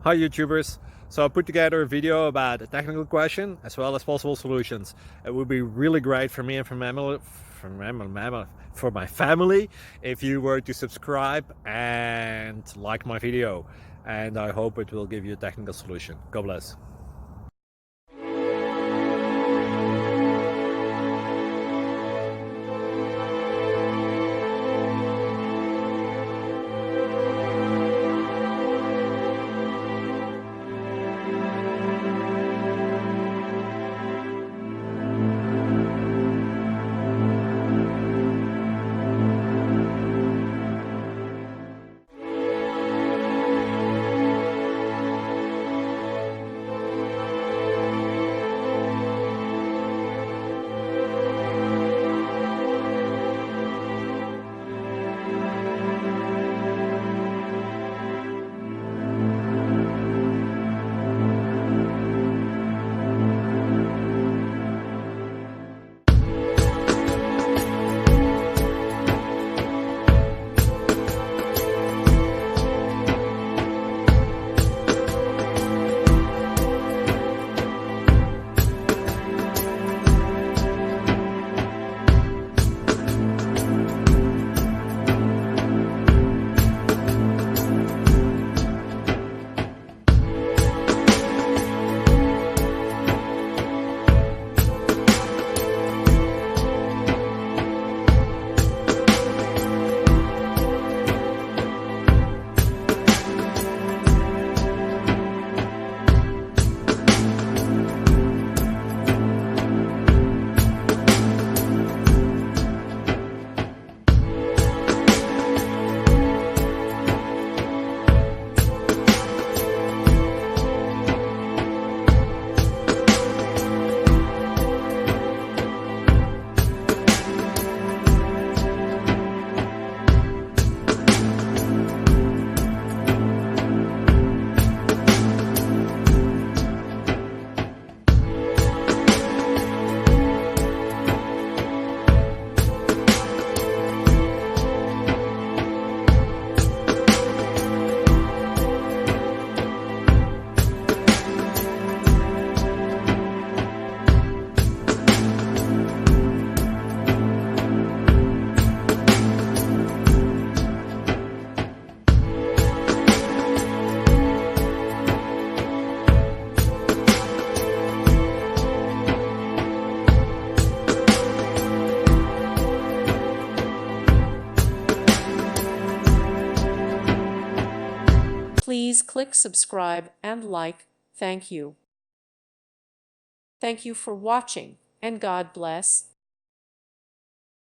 Hi YouTubers! So I put together a video about a technical question as well as possible solutions. It would be really great for me and for my family if you were to subscribe and like my video, and I hope it will give you a technical solution. God bless. Please click subscribe and like. Thank you. Thank you for watching, and God bless.